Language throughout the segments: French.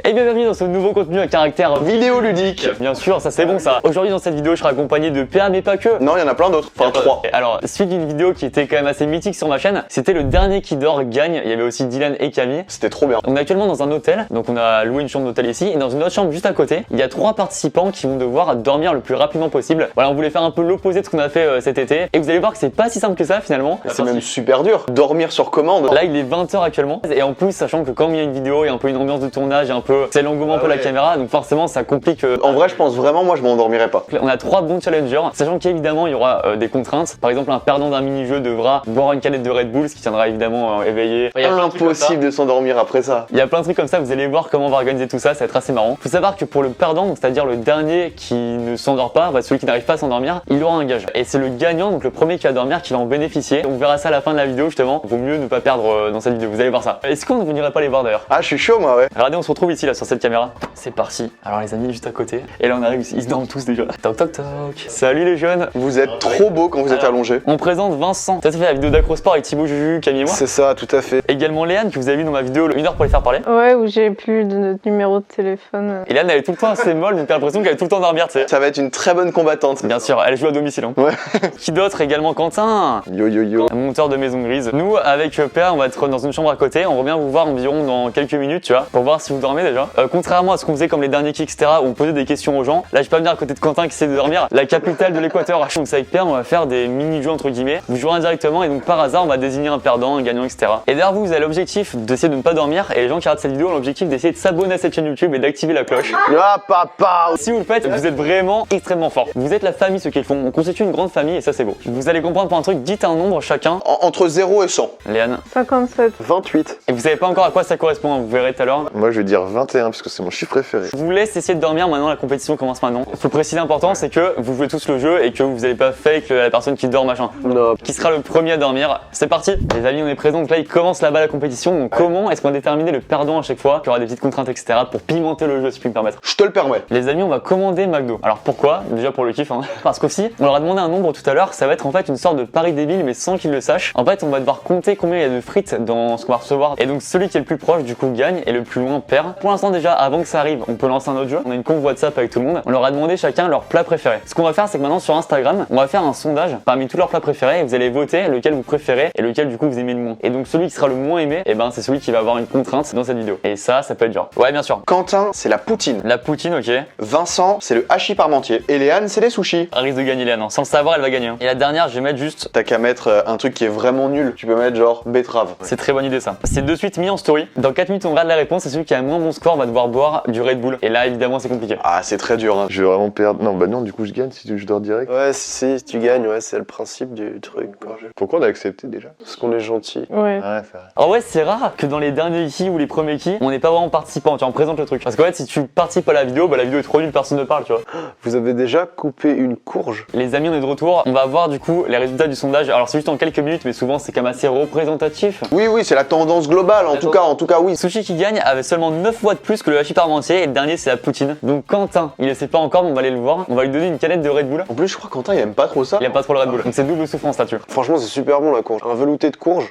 Et bienvenue dans ce nouveau contenu à caractère vidéoludique. Bien sûr, ça c'est bon ça. Aujourd'hui dans cette vidéo, je serai accompagné de PA mais pas que. Non, il y en a plein d'autres, enfin 3. Alors, suite d'une vidéo qui était quand même assez mythique sur ma chaîne, c'était le dernier qui dort gagne. Il y avait aussi Dylan et Camille. C'était trop bien. On est actuellement dans un hôtel, donc on a loué une chambre d'hôtel ici, et dans une autre chambre juste à côté, il y a 3 participants qui vont devoir dormir le plus rapidement possible. Voilà, on voulait faire un peu l'opposé de ce qu'on a fait cet été, et vous allez voir que c'est pas si simple que ça finalement. C'est même super dur, dormir sur commande. Là il est 20h actuellement, et en plus sachant que comme il y a une vidéo, il y a un peu une ambiance de tournage, un peu c'est l'engouement un peu la caméra, donc forcément ça complique. En vrai je pense vraiment moi je m'endormirais pas. On a 3 bons challengers, sachant qu'évidemment il y aura des contraintes. Par exemple un perdant d'un mini-jeu devra boire une canette de Red Bull, ce qui tiendra évidemment éveillé. Impossible de s'endormir après ça. Il y a plein de trucs comme ça, vous allez voir comment on va organiser tout ça, ça va être assez marrant. Faut savoir que pour le perdant, c'est-à-dire le dernier qui ne s'endort pas, celui qui n'arrive pas à s'endormir, il aura un gage. Et c'est le gagnant, donc le premier qui va dormir, qui va en bénéficier. On verra ça à la fin de la vidéo justement. Vaut mieux ne pas perdre dans cette vidéo, vous allez voir ça. Est-ce qu'on ne venirait pas les voir d'ailleurs? Ah je suis chaud moi ouais. Regardez, on se retrouve ici là sur cette caméra. C'est parti. Alors les amis, juste à côté. Et là on arrive, ils se dorment tous déjà. Toc toc toc. Salut les jeunes. Vous êtes trop beaux quand vous êtes allongés. On présente Vincent. Ça fait la vidéo d'Acrosport avec Thibaut, Juju, Camille et moi. C'est ça, tout à fait. Également Léane que vous avez vu dans ma vidéo, 1 heure pour les faire parler. Ouais, où j'ai plus de notre numéro de téléphone. Et Léane elle est tout le temps assez molle, donc t'as l'impression qu'elle est tout le temps dormir, tu sais. Ça va être une très bonne combattante. Bien sûr, elle joue à domicile. Hein. Ouais. Qui d'autre? Également Quentin. Yo yo yo. Un monteur de maison grise. Nous, avec PA, on va être dans une chambre à côté. On revient vous voir environ dans quelques minutes, tu vois, pour voir si vous dormez déjà. Contrairement à ce qu'on faisait comme les derniers kicks, etc., où on posait des questions aux gens. Là, je vais pas venir à côté de Quentin qui essaie de dormir. La capitale de l'Équateur. Donc, avec PA, on va faire des mini-jeux entre guillemets. Vous jouerez indirectement et donc par hasard, on va désigner un perdant, un gagnant, etc. Et d'ailleurs, vous avez l'objectif d'essayer de ne pas dormir. Et les gens qui regardent cette vidéo ont l'objectif d'essayer de s'abonner à cette chaîne YouTube et d'activer la cloche. Ah papa. Si vous le faites, vous êtes vraiment extrêmement fort. Vous êtes la famille, ceux qui le font. On constitue une grande famille et ça, c'est beau. Vous allez comprendre pour un truc, dites un nombre chacun. Entre 0 et 100. Léane. 57. 28. Et vous savez pas encore à quoi ça correspond, hein, vous verrez tout à l'heure. Moi je vais dire 21 parce que c'est mon chiffre préféré. Je vous laisse essayer de dormir maintenant, la compétition commence maintenant. Faut préciser important, c'est que vous jouez tous le jeu et que vous n'allez pas fake la personne qui dort machin. Non. Qui sera le premier à dormir. C'est parti. Les amis, on est présents, donc là il commence là-bas la compétition. Donc comment est-ce qu'on va déterminer le perdant à chaque fois? Il y aura des petites contraintes, etc. pour pimenter le jeu, si je puis me permettre. Je te le permets. Les amis, on va commander McDo. Alors pourquoi? Déjà pour le kiff, hein. Parce qu'aussi, on leur a demandé un nombre tout à l'heure, ça va être en fait une sorte de pari débile mais sans qu'ils le sachent. En fait, on va devoir compter combien il y a de frites dans ce qu'on va recevoir. Et donc celui qui est le plus proche du coup gagne et le plus loin perd. Pour l'instant déjà, avant que ça arrive, on peut lancer un autre jeu. On a une conf WhatsApp avec tout le monde. On leur a demandé chacun leur plat préféré. Ce qu'on va faire, c'est que maintenant sur Instagram, on va faire un sondage parmi tous leurs plats préférés et vous allez voter lequel vous préférez et lequel du coup vous aimez le moins. Et donc celui qui sera le moins aimé, et ben c'est celui qui va avoir une contrainte dans cette vidéo. Et ça peut être dur. Ouais, bien sûr. Quentin c'est la poutine. La poutine, ok. Vincent c'est le hachis parmentier. Et Léane c'est les sushis. Elle risque de gagner Léane, hein. Sans le savoir, elle va gagner. Et la dernière, je vais mettre juste. T'as qu'à mettre un truc qui est vraiment nul. Tu peux mettre genre betterave. C'est très bonne idée ça. C'est de suite mis en story. Dans 4 minutes, on regarde la réponse et celui qui a moins bon score va devoir boire du Red Bull. Et là, évidemment, c'est compliqué. Ah c'est très dur hein. Je vais vraiment perdre. Non, bah non, du coup, je gagne si je dors direct. Ouais, si tu gagnes, ouais, c'est le principe du truc, quoi. Pourquoi on a accepté déjà? Parce qu'on est gentil. Ouais. Ouais, c'est vrai. Alors ouais, c'est rare que dans les derniers qui ou les premiers qui, on n'est pas vraiment participant. Tu vois, on présente le truc. Parce qu'en fait, si tu participes à la vidéo, bah la vidéo est trop nulle, personne ne parle, tu vois. Vous avez déjà coupé une courge? Les amis, on est de retour. On va voir du coup les résultats du sondage. Alors c'est juste en quelques minutes, mais souvent c'est quand même assez représentatif. Oui c'est la tendance globale en tout cas oui. Sushi qui gagne avait seulement 9 fois de plus que le hachis parmentier et le dernier c'est la poutine. Donc Quentin, il ne sait pas encore, mais on va aller le voir. On va lui donner une canette de Red Bull. En plus je crois Quentin il aime pas trop ça. Il aime pas trop le Red Bull. Donc c'est double souffrance là-dessus. Franchement, c'est super bon la courge. Un velouté de courge.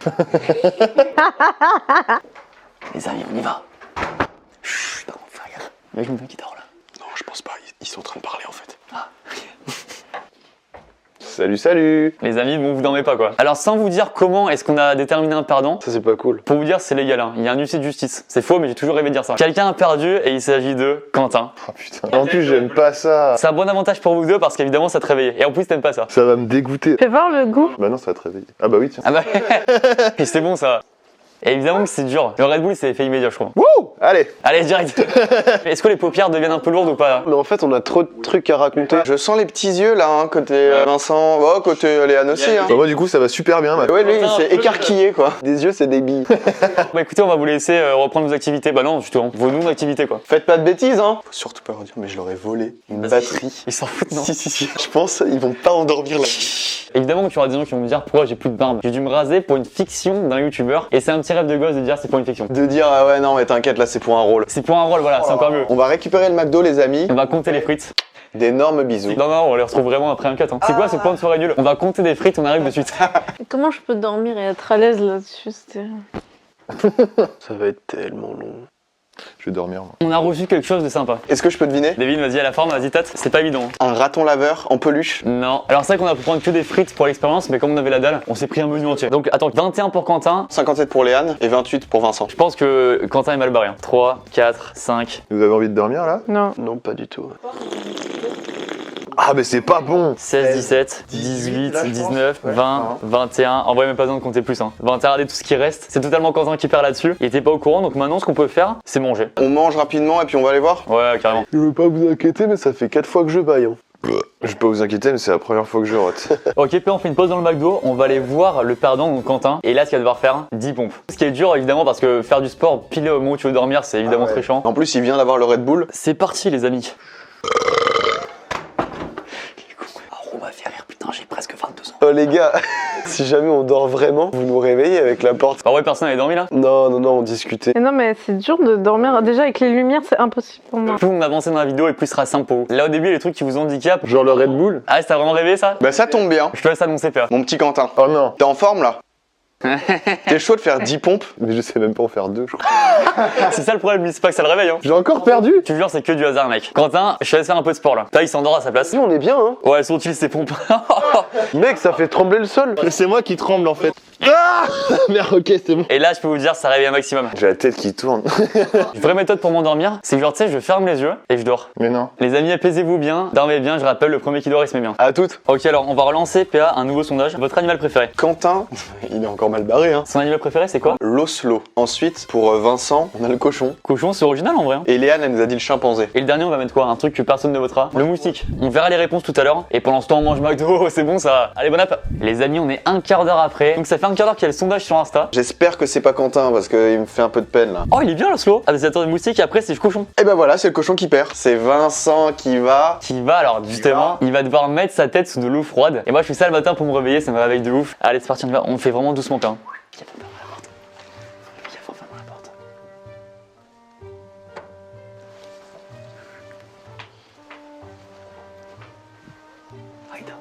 Les amis, on y va. Chut, par contre, fais gaffe. Il y a quelqu'un qui dort là. Non je pense pas, ils sont en train de parler en fait. Salut. Les amis, bon, vous dormez pas quoi. Alors, sans vous dire comment est-ce qu'on a déterminé un perdant, Ça, c'est pas cool. pour vous dire, c'est légal. Hein. Il y a un huissier de justice. C'est faux, mais j'ai toujours rêvé de dire ça. Quelqu'un a perdu et il s'agit de Quentin. Oh putain. En plus, j'aime pas ça. C'est un bon avantage pour vous deux parce qu'évidemment, ça te réveille. Et en plus, t'aimes pas ça. Ça va me dégoûter. Fais voir le goût. Bah non, ça va te réveiller. Ah bah oui, tiens. Ah bah, et c'est bon ça. Et évidemment que c'est dur. Le Red Bull, c'est effet immédiat, je crois. Wouh. Allez. Allez, direct. Est-ce que les paupières deviennent un peu lourdes ou pas? Mais en fait, on a trop de trucs à raconter. Je sens les petits yeux là hein, côté Vincent, oh, côté Léane aussi hein. Bah moi, du coup, ça va super bien. Ouais lui il s'est écarquillé quoi. Des yeux c'est des billes. Bah écoutez, on va vous laisser reprendre vos activités. Bah non, justement, vos noms d'activités quoi. Faites pas de bêtises hein. Faut surtout pas leur dire mais je leur ai volé une batterie. Ils s'en foutent, non? Si. Je pense ils vont pas endormir là. Évidemment qu'il y aura des gens qui vont me dire pourquoi j'ai plus de barbe. J'ai dû me raser pour une fiction d'un youtubeur et c'est un petit rêve de gosse de dire c'est pour une fiction. De dire ah ouais non mais t'inquiète là c'est pour un rôle. C'est pour un rôle, voilà, c'est encore mieux. On va récupérer le McDo les amis. On va compter les frites. D'énormes bisous. Non, on les retrouve vraiment après un cut. Hein. C'est quoi ce plan de soirée nul? On va compter des frites, on arrive de suite. Comment je peux dormir et être à l'aise là-dessus? Ça va être tellement long. Je vais dormir. Moi. On a reçu quelque chose de sympa. Est-ce que je peux deviner? Devine, vas-y à la forme, vas-y tâte. C'est pas évident. Un raton laveur en peluche? Non. Alors c'est vrai qu'on a pu prendre que des frites pour l'expérience, mais comme on avait la dalle, on s'est pris un menu entier. Donc attends, 21 pour Quentin. 57 pour Léane et 28 pour Vincent. Je pense que Quentin est mal barré. 3, 4, 5, Vous avez envie de dormir là? Non. Non, pas du tout. Ah, mais c'est pas bon! 16, 17, 18, 19, 20, 21. En vrai, même pas besoin de compter plus. Hein. 21, regardez tout ce qui reste. C'est totalement Quentin qui perd là-dessus. Il était pas au courant, donc maintenant, ce qu'on peut faire, c'est manger. On mange rapidement et puis on va aller voir? Ouais, carrément. Je veux pas vous inquiéter, mais ça fait 4 fois que je baille. Hein. Je vais pas vous inquiéter, mais c'est la première fois que je rote. Ok, puis on fait une pause dans le McDo. On va aller voir le perdant, donc Quentin. Et là, il va devoir faire 10 pompes. Ce qui est dur, évidemment, parce que faire du sport pile au moment où tu veux dormir, c'est évidemment très chiant. En plus, il vient d'avoir le Red Bull. C'est parti, les amis. On va faire rire, putain, j'ai presque 22 ans. Oh les gars, si jamais on dort vraiment, vous nous réveillez avec la porte. Bah ouais, personne n'avait dormi là. Non, non, non, on discutait. Mais non, mais c'est dur de dormir. Déjà, avec les lumières, c'est impossible pour moi. Plus on avance dans la vidéo et plus ce sera simple pour vous. Là, au début, il y a les trucs qui vous handicapent. Genre le Red Bull. Ah, t'as vraiment rêvé ça? Bah ça tombe bien. Je te laisse annoncer, PA. Mon petit Quentin. Oh non! T'es en forme là? T'es chaud de faire 10 pompes? Mais je sais même pas en faire 2, je crois. C'est ça le problème, c'est pas que ça le réveille. Hein. J'ai encore perdu! Tu te jure, c'est que du hasard, mec. Quentin, je te laisse faire un peu de sport là. Toi, il s'endort à sa place. Nous, on est bien, hein. Ouais, elles sont utiles ces pompes. Mec, ça fait trembler le sol. C'est moi qui tremble en fait. Ah! Merde, ok, c'est bon. Et là, je peux vous dire, ça réveille un maximum. J'ai la tête qui tourne. Une vraie méthode pour m'endormir, c'est que genre, tu sais, je ferme les yeux et je dors. Mais non. Les amis, apaisez-vous bien, dormez bien. Je rappelle, le premier qui dort, il se met bien. À toutes. Ok, alors on va relancer, PA, un nouveau sondage. Votre animal préféré? Quentin, il est encore mal barré hein. Son animal préféré, c'est quoi? L'oslo. Ensuite, pour Vincent, on a le cochon. Cochon, c'est original en vrai. Hein. Et Léane, elle nous a dit le chimpanzé. Et le dernier, on va mettre quoi? Un truc que personne ne votera? Le moustique. On verra les réponses tout à l'heure. Et pendant ce temps, on mange McDo, c'est bon ça. Allez, bon app. Les amis, on est un quart d'heure après. Donc ça fait un quart d'heure qu'il y a le sondage sur Insta. J'espère que c'est pas Quentin parce qu'il me fait un peu de peine là. Oh, il est bien le slow. Ah, c'est de moustique et après, c'est le cochon. Et ben voilà, c'est le cochon qui perd. C'est Vincent qui va. Qui va alors, justement, il va devoir mettre sa tête sous de l'eau froide. Et moi, je fais ça le matin pour me réveiller, ça me réveille de ouf. Allez, c'est parti, on y va. On fait vraiment doucement, hein. Il y a Fanfan à la porte. Il y a Fanfan à la porte. Aïda,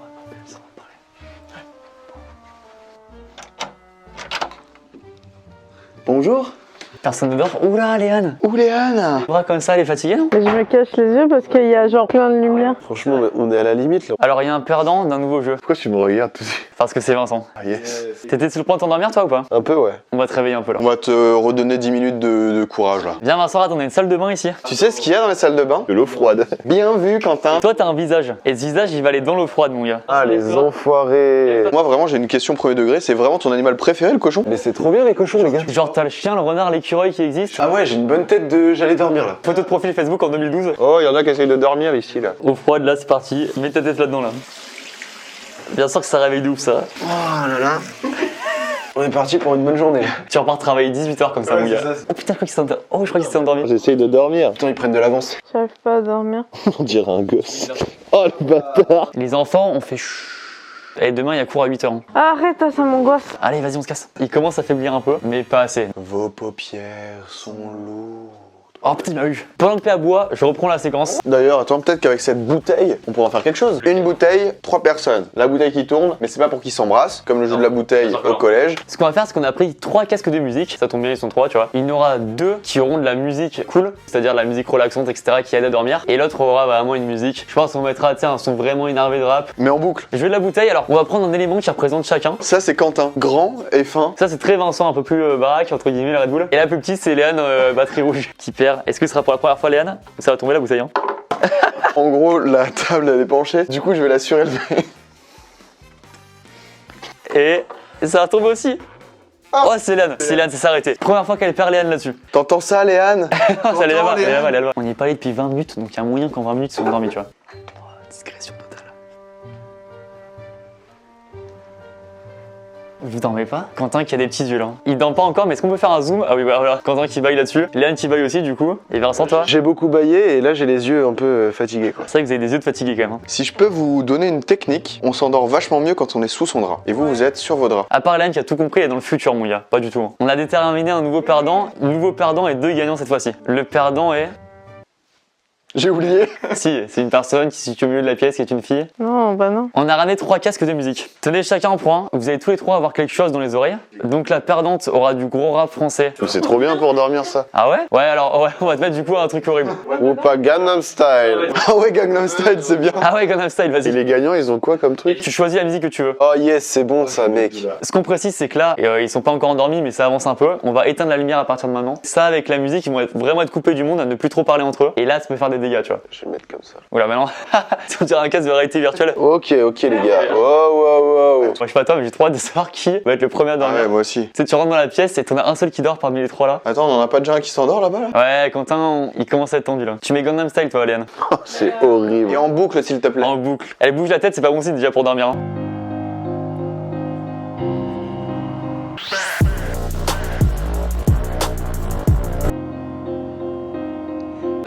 ça va parler. Bonjour. Personne ne dort. Oula, Léane. Où Léane? Bras comme ça, elle est fatiguée, non? Mais je me cache les yeux parce qu'il y a genre plein de lumière. Franchement, on est à la limite là. Alors, il y a un perdant d'un nouveau jeu. Pourquoi tu me regardes tout de suite? Parce que c'est Vincent. Ah yes. T'étais sur le point de t'endormir, toi, ou pas? Un peu, ouais. On va te réveiller un peu là. On va te redonner 10 minutes de courage là. Viens, Vincent, on a une salle de bain ici. Tu sais ce qu'il y a dans la salle de bain? De l'eau froide. Bien vu Quentin. Toi, t'as un visage. Et ce visage, il va aller dans l'eau froide, mon gars. Ah, les enfoirés. Moi vraiment j'ai une question premier degré, c'est vraiment ton animal préféré le cochon? Mais c'est trop bien les cochons, les gars. Genre, t'as le chien, le renard, l'écureuil qui existent. Ah ouais, j'ai une bonne tête de. J'allais dormir là. Photo de profil Facebook en 2012. Oh, il y en a qui essayent de dormir ici là. Eau froide, là, c'est parti. Mets ta tête là-dedans, là. Bien sûr que ça réveille de ouf, ça. Oh là là. On est parti pour une bonne journée. Tu repars travailler 18h comme ça, mon gars. Oh putain, je crois qu'il s'est endormi. Oh, je crois qu'il s'est endormi. J'essaye de dormir. Putain, ils prennent de l'avance. J'arrive pas à dormir. On dirait un gosse. Oh le bâtard. Les enfants, on fait chut. Et demain, il y a cours à 8h. Arrête, ça m'angoisse. Allez, vas-y, on se casse. Il commence à faiblir un peu, mais pas assez. Vos paupières sont lourdes. Oh putain, il m'a eu. Pendant que P aboie, je reprends la séquence. D'ailleurs, attends, peut-être qu'avec cette bouteille, on pourra faire quelque chose. Une bouteille, 3 personnes. La bouteille qui tourne, mais c'est pas pour qu'ils s'embrassent, comme le jeu de la bouteille au collège. Ce qu'on va faire, c'est qu'on a pris 3 casques de musique. Ça tombe bien, ils sont 3, tu vois. Il y en aura 2 qui auront de la musique cool, c'est-à-dire de la musique relaxante, etc., qui aide à dormir. Et l'autre aura vraiment une musique. Je pense qu'on mettra, tu sais, un son vraiment énervé de rap. Mais en boucle. Je vais de la bouteille, alors on va prendre un élément qui représente chacun. Ça, c'est Quentin. Grand et fin. Ça, c'est très Vincent, un peu plus baraque, entre guillemets, le Red Bull. Et la plus petite, c'est Léane, batterie rouge, qui perd. Est-ce que ce sera pour la première fois, Léane? Ça va tomber la bouteille, hein. En gros, la table, elle est penchée. Du coup, je vais la surélever. Et ça va tomber aussi. Oh, c'est Léane. C'est Léane, c'est s'arrêter. Première fois qu'elle perd Léane là-dessus. T'entends ça, Léane? Ça allait là-bas, Léane. elle est là-bas. On y est parlé depuis 20 minutes, donc il y a moyen qu'en 20 minutes, ils sont endormis, tu vois. Oh, discrétion totale. Vous dormez pas? Quentin qui a des petits yeux là. Il dort pas encore, mais est-ce qu'on peut faire un zoom? Ah oui, voilà. Quentin qui baille là-dessus. Léane qui baille aussi, du coup. Et Vincent, toi? J'ai beaucoup baillé et là j'ai les yeux un peu fatigués quoi. C'est vrai que vous avez des yeux de fatigué quand même. Hein. Si je peux vous donner une technique, on s'endort vachement mieux quand on est sous son drap. Et vous, vous êtes sur vos draps. À part Léane qui a tout compris, elle est dans le futur, mon gars. Pas du tout. Hein. On a déterminé un nouveau perdant et 2 gagnants cette fois-ci. Le perdant est. J'ai oublié. Si, c'est une personne qui se situe au milieu de la pièce, qui est une fille. Non, bah non. On a ramené 3 casques de musique. Tenez chacun un point. Vous allez tous les 3 avoir quelque chose dans les oreilles. Donc la perdante aura du gros rap français. C'est trop bien pour dormir ça. Ah ouais? Ouais, alors ouais, on va te mettre du coup un truc horrible. Ou pas Gangnam Style. Ah ouais, Gangnam Style, c'est bien. Ah ouais, Gangnam Style, Et vas-y. les gagnants, ils ont quoi comme truc? Tu choisis la musique que tu veux. Oh yes, c'est bon ça, mec. Ce qu'on précise, c'est que là, ils sont pas encore endormis, mais ça avance un peu. On va éteindre la lumière à partir de maintenant. Ça, avec la musique, ils vont vraiment être coupés du monde, à ne plus trop parler entre eux. Et là, ça peut faire des dégâts, tu vois. Je vais le mettre comme ça. Oula, maintenant, on dirait un casque de réalité virtuelle. Ok, les gars. Wow. Moi, je sais pas toi, mais j'ai trop hâte de savoir qui va être le premier à Ah dormir. ouais, moi aussi. Tu sais, tu rentres dans la pièce et t'en as un seul qui dort parmi les 3 là. Attends, on en a pas déjà un qui s'endort là-bas là? Ouais, Quentin, il commence à être tendu là. Tu mets Gangnam Style, toi, Léane. C'est horrible. Et en boucle, s'il te plaît. En boucle. Elle bouge la tête, c'est pas bon signe déjà pour dormir. Hein.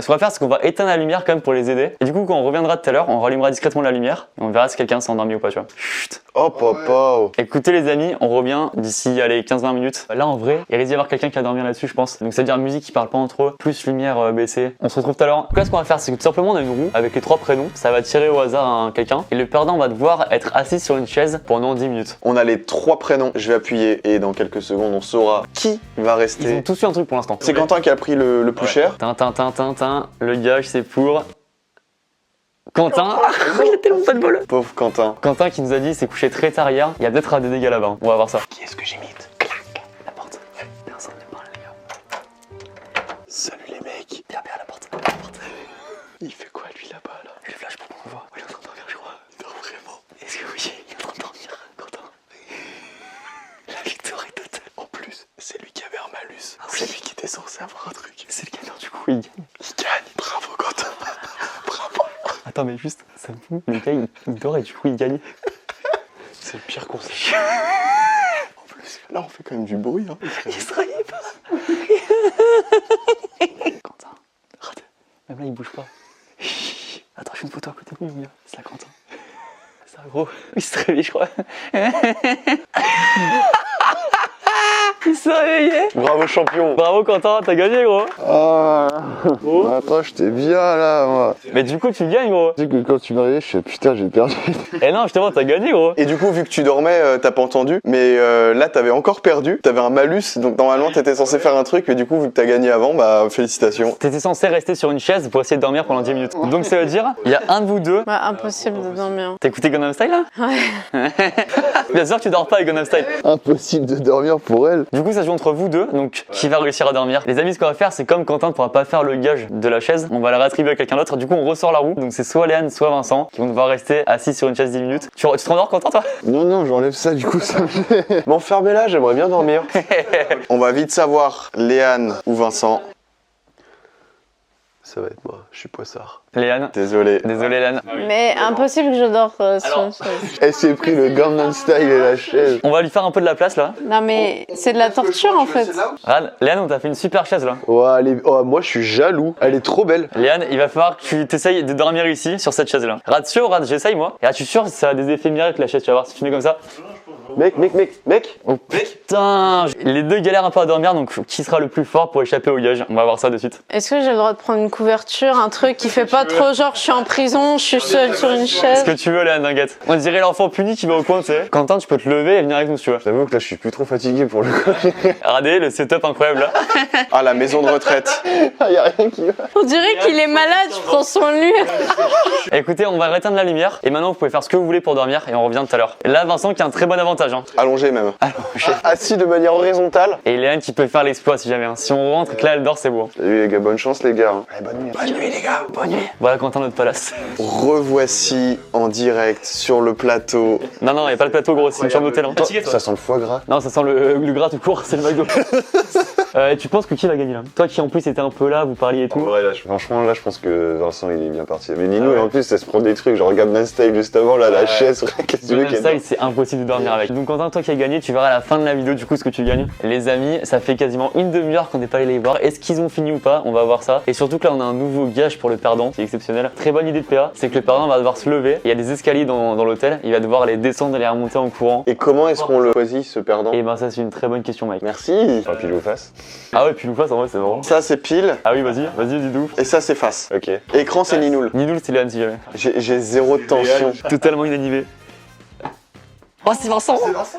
Ce qu'on va faire, c'est qu'on va éteindre la lumière quand même pour les aider. Et du coup, quand on reviendra tout à l'heure, on rallumera discrètement la lumière et on verra si quelqu'un s'est endormi ou pas, tu vois. Chut. Oh papa. Écoutez les amis, on revient d'ici, allez, 15-20 minutes. Là, en vrai, il risque d'y avoir quelqu'un qui va dormir là-dessus, je pense. Donc ça veut dire musique qui parle pas entre eux, plus lumière baissée. On se retrouve tout à l'heure. Donc là, ce qu'on va faire, c'est que tout simplement, on a une roue avec les 3 prénoms. Ça va tirer au hasard un quelqu'un. Et le perdant va devoir être assis sur une chaise pendant 10 minutes. On a les 3 prénoms. Je vais appuyer et dans quelques secondes, on saura qui va Ils ont rester. tous eu un truc pour l'instant. C'est Quentin qui a pris le plus cher. Tintin, le gage c'est pour Quentin. Il a tellement pas de bol. Pauvre Quentin. Quentin qui nous a dit s'est couché très tard hier. Il y a peut-être des dégâts là-bas. On va voir ça. Qui est-ce que j'imite? Clac, la porte. Personne ne parle les gars. Salut les mecs. Bien à la porte. Il fait quoi lui là-bas là? Je flash pour qu'on voit. Il est en train de dormir, je crois. Il dort vraiment. Est-ce que oui, il est en train de dormir, Quentin? La victoire est totale. En plus, c'est lui qui avait un malus. Ah oui. C'est lui qui était censé avoir un truc. C'est le gagnant du coup, il gagne. Il gagne. Bravo Quentin. Bravo. Attends, mais juste, ça me fout. Le gars, il dort et du coup, il gagne. C'est le pire conseil. En plus, là on fait quand même du bruit. Hein. Il se réveille pas. Quentin, rate. Même là, il bouge pas. Attends, je fais une photo à côté de lui, mon gars. C'est là, Quentin. C'est ça, gros. Il se réveille, je crois. Il s'est réveillé. Bravo champion. Bravo, Quentin, t'as gagné, gros. Ah, attends, j'étais bien là, moi. Mais du coup, tu gagnes, gros. Tu sais que quand tu m'as réveillé, je fais putain, j'ai perdu. Eh non, justement, t'as gagné, gros. Et du coup, vu que tu dormais, t'as pas entendu, mais là t'avais encore perdu, t'avais un malus, donc normalement t'étais censé faire un truc, mais du coup, vu que t'as gagné avant, bah félicitations. T'étais censé rester sur une chaise pour essayer de dormir pendant 10 minutes. Donc ça veut dire, il y a un de vous deux. Bah, impossible de dormir. T'as écouté Gangnam Style là? Ouais. Bien sûr que tu dors pas avec Gangnam Style. Impossible de dormir pour elle. Du coup, ça se joue entre vous deux, donc qui va réussir à dormir. Les amis, ce qu'on va faire, c'est comme Quentin ne pourra pas faire le gage de la chaise, on va la réattribuer à quelqu'un d'autre. Du coup, on ressort la roue. Donc c'est soit Léane, soit Vincent qui vont devoir rester assis sur une chaise 10 minutes. Tu te rendors, Quentin, toi? Non, j'enlève ça, du coup, ça me fait. M'enfermez là, j'aimerais bien dormir. On va vite savoir, Léane ou Vincent. Ça va être moi, je suis poissard. Léane. Désolé. Désolé, Léane. Mais impossible que je dors sur une chaise. Elle s'est pris le Gangnam Style et la chaise. On va lui faire un peu de la place là. Non, mais c'est de la torture en fait. Regarde, Léane, on t'a fait une super chaise là. Ouais, oh, moi je suis jaloux. Elle est trop belle. Léane, il va falloir que tu t'essayes de dormir ici, sur cette chaise là. Rate sûr, rate, j'essaye moi. Et là, tu es sûr que ça a des effets miracles la chaise, tu vas voir, si tu mets comme ça. Mec. Oh putain, les deux galèrent un peu à dormir, donc qui sera le plus fort pour échapper au gage? On va voir ça de suite. Est-ce que j'ai le droit de prendre une couverture, un truc qui fait pas trop genre je suis en prison, je suis seule sur une chaise? Ce que tu veux, Léane, t'inquiète. On dirait l'enfant puni qui va au coin, tu sais. Quentin, tu peux te lever et venir avec nous si tu veux. J'avoue que là je suis plus trop fatigué pour le coup. Regardez le setup incroyable là. Ah, la maison de retraite. Ah, y'a rien qui va. On dirait qu'il est malade, je prends soin de lui. Écoutez, on va éteindre la lumière et maintenant vous pouvez faire ce que vous voulez pour dormir et on revient tout à l'heure. Et là, Vincent qui a un très bon avantage. Hein. Allongé même. Assis de manière horizontale. Et Léane qui peut faire l'exploit si jamais. Hein. Si on rentre et que là elle dort, c'est beau. Salut les gars, bonne chance les gars. Bonne nuit. Bonne nuit les gars. Bonne nuit. Voilà Quentin, notre palace. Revoici en direct sur le plateau. Non, non, y a pas le plateau gros, c'est une chambre d'hôtel. Hein. Ça sent le foie gras. Non, ça sent le gras tout court, c'est le McDo. Tu penses que qui va gagner là? Toi qui en plus était un peu là, vous parliez et tout. Ouais, là, franchement, là, je pense que Vincent, il est bien parti. Mais Nino, en plus, elle se prend des trucs. Genre, regarde Man Style juste avant, là, la chaise. Qu'est-ce que tu veux Même qu'elle ça, c'est impossible de dormir avec. Donc Quentin, toi qui as gagné, tu verras à la fin de la vidéo du coup ce que tu gagnes. Les amis, ça fait quasiment une demi-heure qu'on n'est pas allé les voir. Est-ce qu'ils ont fini ou pas? On va voir ça. Et surtout que là on a un nouveau gage pour le perdant qui est exceptionnel. Très bonne idée de PA, c'est que le perdant va devoir se lever. Il y a des escaliers dans l'hôtel, il va devoir les descendre et les remonter en courant. Et comment est-ce qu'on le choisit, ce perdant? Et ben ça c'est une très bonne question Mike. Merci. Pas pile ou face. Ah ouais, puis nous face en vrai c'est marrant. Ça, c'est pile. Ah oui, vas-y dis-nous. Et ça, c'est face. Ok. Écran, c'est Ninoul. Ninoul c'est Léane si jamais. J'ai zéro de tension. Totalement inanimé. Oh c'est Vincent.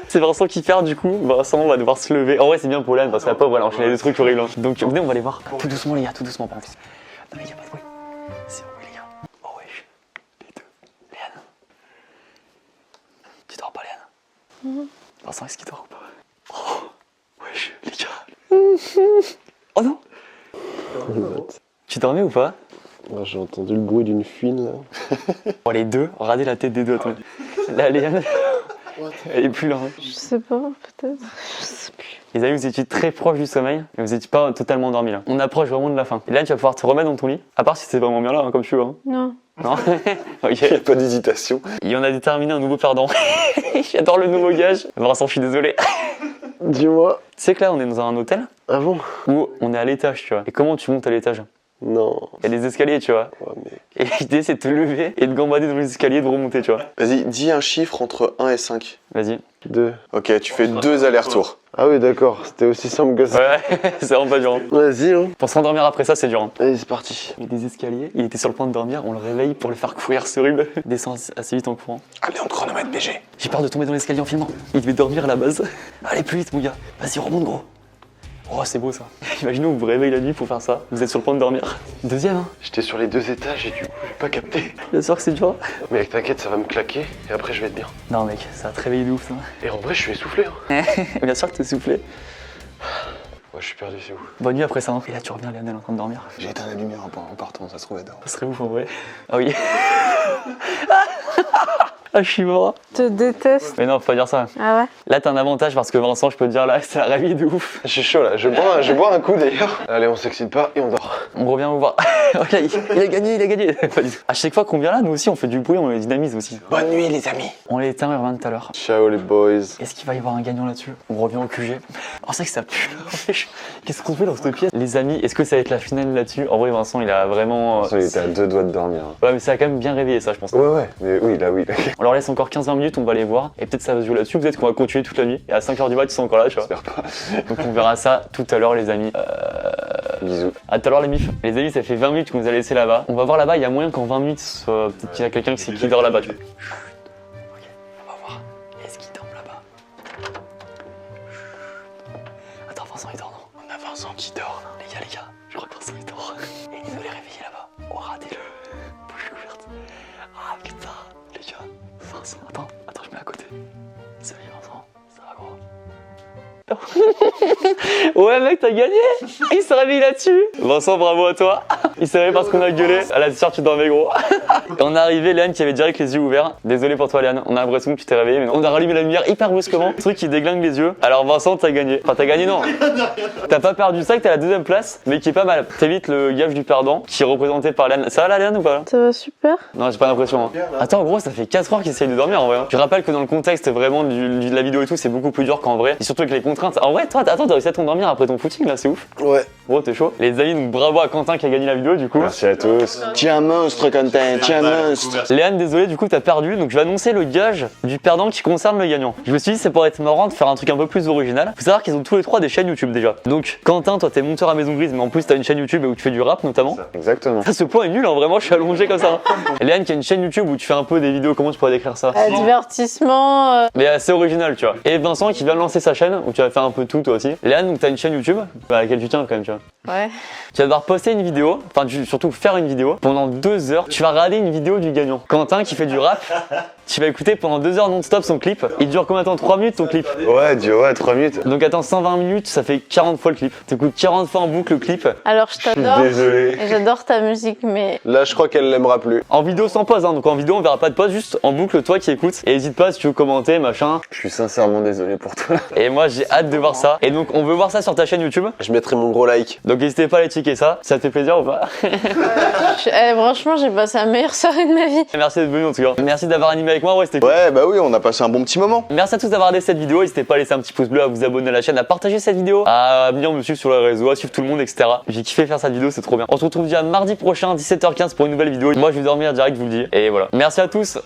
C'est Vincent qui perd du coup. Vincent va devoir se lever. En vrai c'est bien pour Léane parce que la pauvre elle a enchaîné des trucs horribles. Donc venez on va les voir. Tout doucement les gars, tout doucement par contre. Non mais y'a pas de bruit. C'est où les gars? Oh wesh. Les deux. Léane. Tu dors pas Léane? Vincent est-ce qu'il dort ou pas? Oh wesh les gars. Oh non. Tu dormais ou pas? Moi, j'ai entendu le bruit d'une fuite là. Oh les deux, regardez la tête des deux. Attends. Là Léane. Elle est plus là. Hein. Je sais pas, peut-être. Je sais plus. Les amis, vous étiez très proche du sommeil, mais vous n'étiez pas totalement endormis là. On approche vraiment de la fin. Et là, tu vas pouvoir te remettre dans ton lit, à part si c'est vraiment bien là, hein, comme tu veux. Hein. Non. Non. Ok. Il n'y a pas d'hésitation. Et on a déterminé un nouveau perdant. J'adore le nouveau gage. Vincent, je suis désolé. Dis-moi. Tu sais que là, on est dans un hôtel Ah bon? où on est à l'étage, tu vois. Et comment tu montes à l'étage? Non. Il y a des escaliers, tu vois. Ouais, mais... Et l'idée, c'est de te lever et de gambader dans les escaliers et de remonter, tu vois. Vas-y, dis un chiffre entre 1 et 5. Vas-y. 2. Ok, tu fais 2 allers-retours. Ah oui, d'accord. C'était aussi simple que ça. Ouais, c'est vraiment pas dur. Hein. Vas-y, hein. Pour s'endormir après ça, c'est dur. Hein. Allez, c'est parti. Il y a des escaliers, il était sur le point de dormir, on le réveille pour le faire courir, c'est horrible. Descend assez vite en courant. Allez, on te chronomètre BG. J'ai peur de tomber dans l'escalier en filmant. Il devait dormir à la base. Allez, plus vite, mon gars. Vas-y, remonte, gros. Oh, c'est beau ça. Imaginez, vous vous réveillez la nuit pour faire ça. Vous êtes sur le point de dormir. Deuxième, hein. J'étais sur les 2 étages et du coup, j'ai pas capté. Bien sûr que c'est dur. Mais t'inquiète, ça va me claquer et après, je vais être bien. Non, mec, ça va te réveiller de ouf, ça. Et en vrai, je suis essoufflé, hein. Bien sûr que t'es soufflé. Ouais, je suis perdu, c'est où? Bonne nuit après ça. Hein. Et là, tu reviens, Léane, elle est en train de dormir. J'ai éteint la lumière en partant, ça se trouvait dehors. Ça serait ouf en vrai. Ah oui. Ah, je suis mort. Je te déteste. Mais non, faut pas dire ça. Ah ouais? Là, t'as un avantage parce que Vincent, je peux te dire, là, c'est la réveille de ouf. Je suis chaud là, je vais boire un coup d'ailleurs. Allez, on s'excite pas et on dort. On revient vous voir. Voilà, il a gagné. Pas du tout. À chaque fois qu'on vient là, nous aussi, on fait du bruit, on les dynamise aussi. Bonne nuit, les amis. On les éteint et on revient tout à l'heure. Ciao les boys. Est-ce qu'il va y avoir un gagnant là-dessus? On revient au QG. Oh, c'est vrai que ça pue. Qu'est-ce qu'on fait dans cette pièce? Les amis, est-ce que ça va être la finale là-dessus? En vrai, Vincent, il a vraiment. Il était à 2 doigts de dormir. Ouais, mais ça a quand même bien réveillé ça, je pense. Ouais, mais oui, là oui. On leur laisse encore 15-20 minutes, on va les voir. Et peut-être ça va se jouer là-dessus, peut-être qu'on va continuer toute la nuit. Et à 5h du mat, ils sont encore là, tu vois. J'espère pas. Donc on verra ça tout à l'heure, les amis. Bisous. À tout à l'heure, les mifs. Les amis, ça fait 20 minutes qu'on nous a laissé là-bas. On va voir là-bas, il y a moyen qu'en 20 minutes, peut-être qu'il y a quelqu'un qui dort là-bas, tu vois. Chut. Ok, on va voir. Est-ce qu'il dort là-bas? Chut. Attends, Vincent, il dort, non? On a Vincent qui dort. Les gars, je crois que Vincent il dort. Et il nous les réveiller là-bas. Oh, ratez-le. Bouche ouverte. Ah putain, les gars. Vincent, attends, je mets à côté. Salut Vincent, ça va gros? Ouais mec, t'as gagné. Il s'est réveillé là-dessus. Vincent, bravo à toi. Il s'est réveillé parce qu'on a gueulé. À la sûr tu dormais gros. Et on est arrivé, Léane qui avait direct les yeux ouverts. Désolé pour toi Léane, on a l'impression que tu t'es réveillé, mais non. On a rallumé la lumière hyper brusquement. Le truc qui déglingue les yeux. Alors Vincent, t'as gagné. Enfin t'as gagné non. T'as pas perdu ça, que t'es à la 2ème place, mais qui est pas mal. T'évites le gage du perdant, qui est représenté par Léane. Ça va là Léane ou pas? Ça va super. Non, j'ai pas l'impression. Hein. Attends, gros, ça fait 4 heures qu'il essaye de dormir en vrai. Hein. Je rappelle que dans le contexte vraiment de la vidéo et tout, c'est beaucoup plus dur qu'en vrai. Et surtout avec les contraintes. En vrai, toi, attends, t'as réussi à t'endormir après ton footing là, c'est ouf. Ouais. Gros, t'es chaud. Les amis, donc bravo à Quentin qui a gagné la vidéo du coup. Merci à tous. Tiens, un monstre, Quentin, tiens, un monstre. Léane, désolé, du coup, t'as perdu. Donc je vais annoncer le gage du perdant qui concerne le gagnant. Je me suis dit, c'est pour être marrant de faire un truc un peu plus original. Faut savoir qu'ils ont tous les trois des chaînes YouTube déjà. Donc, Quentin, toi, t'es monteur à Maison Grise, mais en plus, t'as une chaîne YouTube où tu fais du rap notamment. Exactement. Ça, ce point est nul, hein, vraiment, je suis allongé comme ça. Léane qui a une chaîne YouTube où tu fais un peu des vidéos, comment tu pourrais décrire ça? Divertissement. Mais assez original, tu vois. Et Vincent qui vient de lancer sa chaîne où tu vas faire un peu tout toi aussi. Léane, donc t'as une chaîne YouTube à laquelle tu tiens quand même, tu vois. Ouais. Tu vas devoir poster une vidéo, enfin surtout faire une vidéo pendant 2 heures. Tu vas regarder une vidéo du gagnant. Quentin qui fait du rap, tu vas écouter pendant 2 heures non-stop son clip. Il dure combien de temps? 3 minutes ton clip? Ouais, 3 minutes. Donc attends, 120 minutes, ça fait 40 fois le clip. T'écoutes 40 fois en boucle le clip. Alors je t'adore. Désolé. Et j'adore ta musique, mais Là, je crois qu'elle l'aimera plus. En vidéo sans pause, hein. Donc en vidéo on verra pas de pause, juste en boucle toi qui écoutes. Et n'hésite pas si tu veux commenter, machin. Je suis sincèrement désolé pour toi. Et moi j'ai hâte de voir ça. Et donc on veut voir ça sur ta chaîne YouTube. Je mettrai mon gros like. Donc Donc n'hésitez pas à aller checker ça. Ça te fait plaisir ou pas? Franchement, j'ai passé la meilleure soirée de ma vie. Merci d'être venu en tout cas. Merci d'avoir animé avec moi, ouais, c'était cool. Ouais, bah oui, on a passé un bon petit moment. Merci à tous d'avoir regardé cette vidéo. N'hésitez pas à laisser un petit pouce bleu, à vous abonner à la chaîne, à partager cette vidéo, à venir me suivre sur les réseaux, à suivre tout le monde, etc. J'ai kiffé faire cette vidéo, c'est trop bien. On se retrouve déjà mardi prochain, 17h15 pour une nouvelle vidéo. Moi, je vais dormir direct, je vous le dis. Et voilà. Merci à tous.